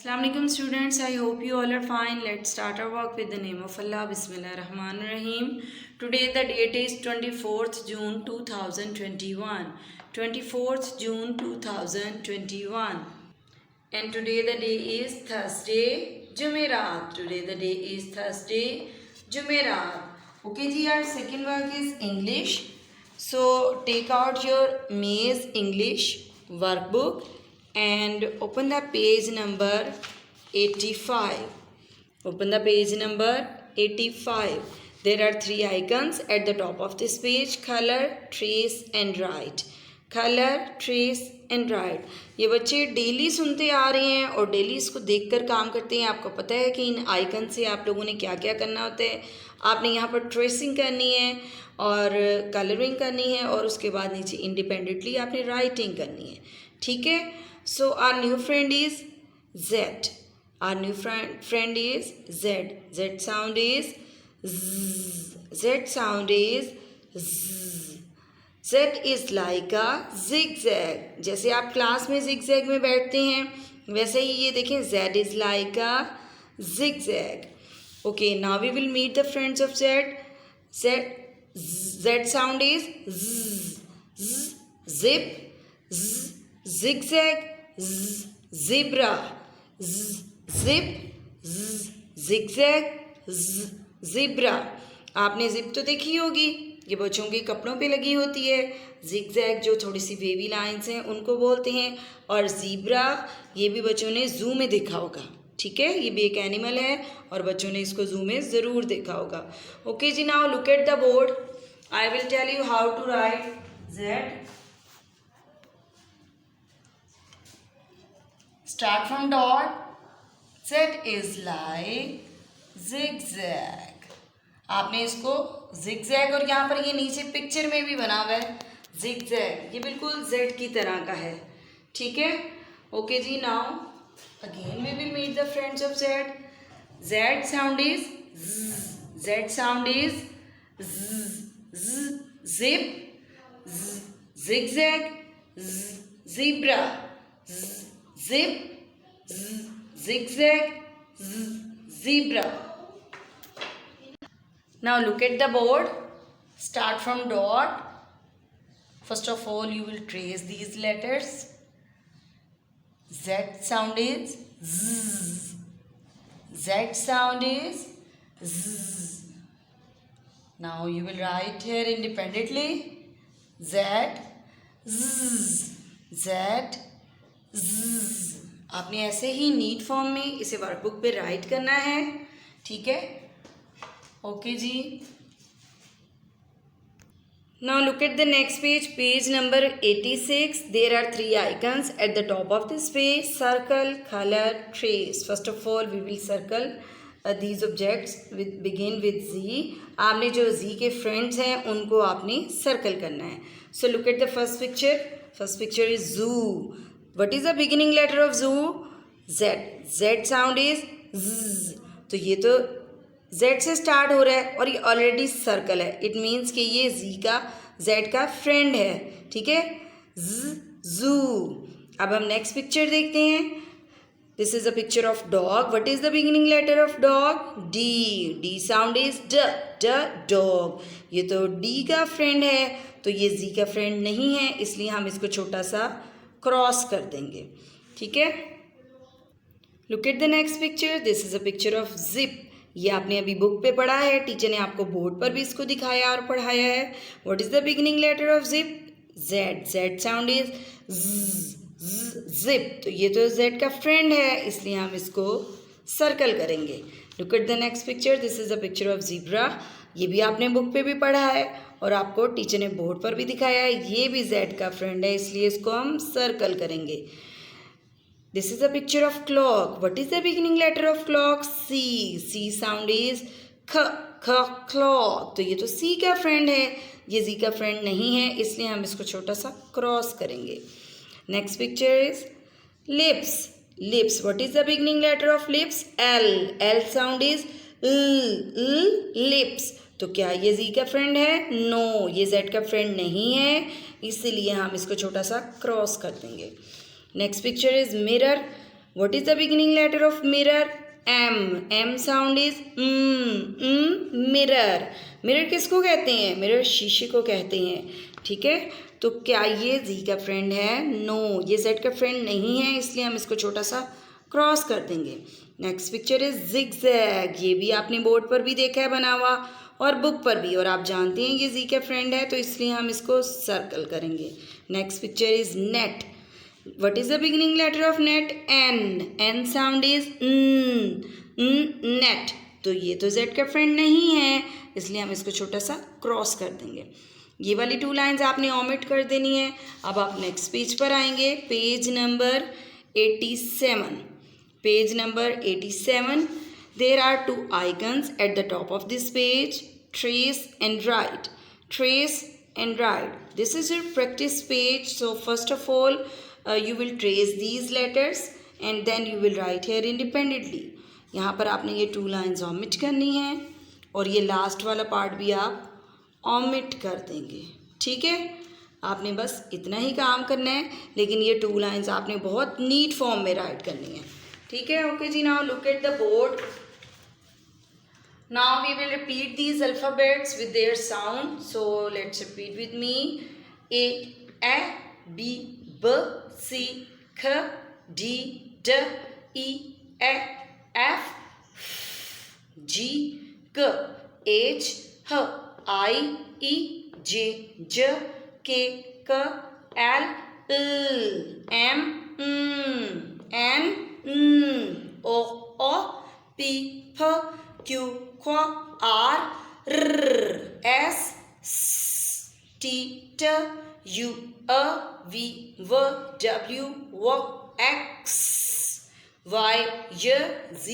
Assalamu alaikum students, I hope you all are fine. Let's start our work with the name of Allah. Bismillah ar-Rahman ar-Rahim. Today the date is 24th June 2021. 24th June 2021. And today the day is Thursday, Jumeirah. Today the day is Thursday, Jumeirah. Okay ji, our second work is English. So take out your Maze English workbook and open the page number 85. Open the page number 85. There are three icons at the top of this page: color, trace and write. Color, trace and write. ये बच्चे daily सुनते आ रहे हैं और daily इसको देखकर काम करते हैं. आपको पता है कि इन आइकन से आप लोगों ने क्या क्या करना होता है. आपने यहाँ पर ट्रेसिंग करनी है और कलरिंग करनी है और उसके बाद नीचे इंडिपेंडेंटली आपने राइटिंग करनी है. ठीक है. So our new friend is Z. Our new friend is Z. Z sound is Z. Z sound is Z. Z is like a zigzag. जैसे आप क्लास में zigzag में बैठते हैं वैसे ही ये देखें Z is like a zigzag. Okay, now we will meet the friends of Z. Z sound is Z. Z. Zip. Z. Zigzag. Z, zebra. Z, zip. Z, zigzag. Z, zebra. आपने zip तो देखी होगी, ये बच्चों के कपड़ों पे लगी होती है. जिगजैग जो थोड़ी सी वेवी लाइंस हैं उनको बोलते हैं. और जीब्रा ये भी बच्चों ने जू में देखा होगा. ठीक है, ये भी एक एनिमल है और बच्चों ने इसको जू में ज़रूर देखा होगा. ओके जी, now look at the board. I will tell you how to write Z. Start from dot. Z is like zigzag. आपने इसको zigzag और यहाँ पर ये नीचे पिक्चर में भी बना हुआ है zigzag. ये बिल्कुल Z की तरह का है. ठीक है. ओके जी, now again we will meet the friends of Z. Z sound is Z. Z sound is Z. Z. Zip. Z. Zigzag. Z. Zebra. Z. Zip. Z, zigzag. Z, zebra. Now look at the board. Start from dot. First of all you will trace these letters. Z sound is Z. Z sound is Z. Now you will write here independently. Z. Z. Z. आपने ऐसे ही NEET form में इसे workbook पे right करना है. ठीक है. Okay जी. Now look at the next page. Page number 86. There are three icons at the top of this page: circle, colour, trace. First of all we will circle these objects. Begin with G. आपने जो जी के friends हैं उनको आपने circle करना है. So look at the first picture. First picture is जू. What is the beginning letter of zoo? Z. Z sound is Z. तो ये तो Z से स्टार्ट हो रहा है और ये ऑलरेडी सर्कल है. इट मीन्स कि ये Z का फ्रेंड है. ठीक है. जू. अब हम नेक्स्ट पिक्चर देखते हैं. This is a picture of dog. What is the beginning letter of dog? D. D sound is D. D. Dog. ये तो D का फ्रेंड है तो ये Z का फ्रेंड नहीं है, इसलिए हम इसको छोटा सा क्रॉस कर देंगे. ठीक है. Look at the next picture. This is a picture of zip. ये आपने अभी बुक पे पढ़ा है, टीचर ने आपको बोर्ड पर भी इसको दिखाया और पढ़ाया है. What is the beginning letter of zip? Z. Z sound is zip. तो ये तो जेड का फ्रेंड है, इसलिए हम इसको सर्कल करेंगे. Look at the next picture. This is a picture of zebra. ये भी आपने बुक पे भी पढ़ा है और आपको टीचर ने बोर्ड पर भी दिखाया है. ये भी जेड का फ्रेंड है, इसलिए इसको हम सर्कल करेंगे. This is a picture of clock. What is the beginning letter of clock? C. C sound is ख. क्लॉक. तो ये तो सी का फ्रेंड है, ये जी का फ्रेंड नहीं है, इसलिए हम इसको छोटा सा क्रॉस करेंगे. Next picture is lips. Lips. What is the beginning letter of lips? L. L sound is lips. तो क्या ये जी का फ्रेंड है? नो, ये जेड का फ्रेंड नहीं है, इसीलिए हम इसको छोटा सा क्रॉस कर देंगे. Next picture is mirror. What is the beginning letter of mirror? M. M sound is mirror. Mirror किसको कहते हैं? मिरर शीशे को कहते हैं. ठीक है, तो क्या ये जी का फ्रेंड है? नो, ये जेड का फ्रेंड नहीं है, इसलिए हम इसको छोटा सा क्रॉस कर देंगे. Next picture is zigzag. ये भी आपने बोर्ड पर भी देखा है बना हुआ और बुक पर भी, और आप जानते हैं ये जी का फ्रेंड है, तो इसलिए हम इसको सर्कल करेंगे. Next picture is net. What is the beginning letter of net? N. N sound is net. तो ये तो Z का फ्रेंड नहीं है, इसलिए हम इसको छोटा सा क्रॉस कर देंगे. ये वाली 2 लाइन्स आपने ओमिट कर देनी है. अब आप नेक्स्ट पेज पर आएंगे, page number 87. Page number 87. There are 2 icons at the top of this page, trace and write. Trace and write. This is your practice page. So first of all, you will trace these letters and then you will write here independently. यहाँ पर आपने ये 2 lines omit करनी है और ये last वाला part भी आप omit कर देंगे. ठीक है, आपने बस इतना ही काम करना है, लेकिन ये 2 लाइन्स आपने बहुत नीट फॉर्म में राइट करनी है. ठीक है, ओके जी. Now look at the board. Now we will repeat these alphabets with their sound. So let's repeat with me. A, B, B, C, K, D, D, E, F, G, K, H, H, I, E, J, J, K, K, L, M, N, O, P, P, Q, Q, R, S, T, T, U, V, W, X, Y, Z, Z.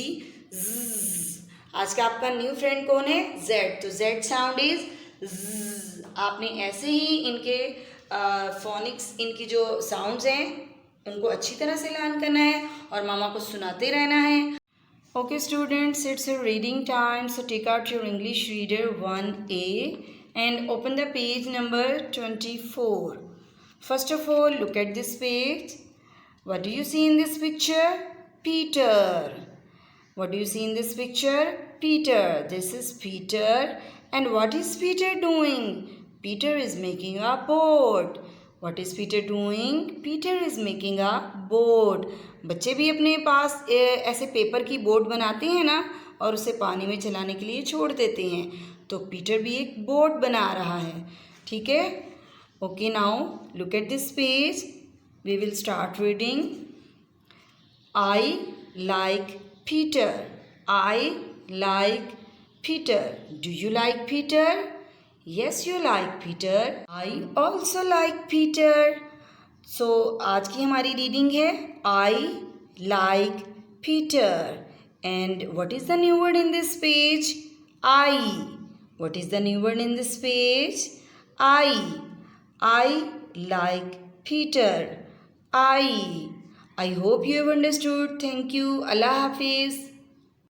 आज का आपका new friend कौन है? Z. तो Z sound is Z. आपने ऐसे ही इनके phoenix, इनकी जो साउंड्स हैं उनको अच्छी तरह से लर्न करना है और मामा को सुनाते रहना है. Okay students, it's a reading time, so take out your English reader 1A and open the page number 24. First of all, look at this page. What do you see in this picture? Peter. What do you see in this picture? Peter. This is Peter. And what is Peter doing? Peter is making a boat. What is Peter doing? Peter is making a boat. बच्चे भी अपने पास ऐसे paper की boat बनाते हैं ना, और उसे पानी में चलाने के लिए छोड़ देते हैं. तो पीटर भी एक बोट बना रहा है. ठीक है, okay. Now look at this page. We will start reading. I like Peter. I like Peter. Do you like Peter? Yes, you like Peter. I also like Peter. So आज की हमारी रीडिंग है I like Peter. And what is the new word in this page? I. What is the new word in this page? I. I like Peter. I. I hope you have understood. Thank you. Allah Hafiz.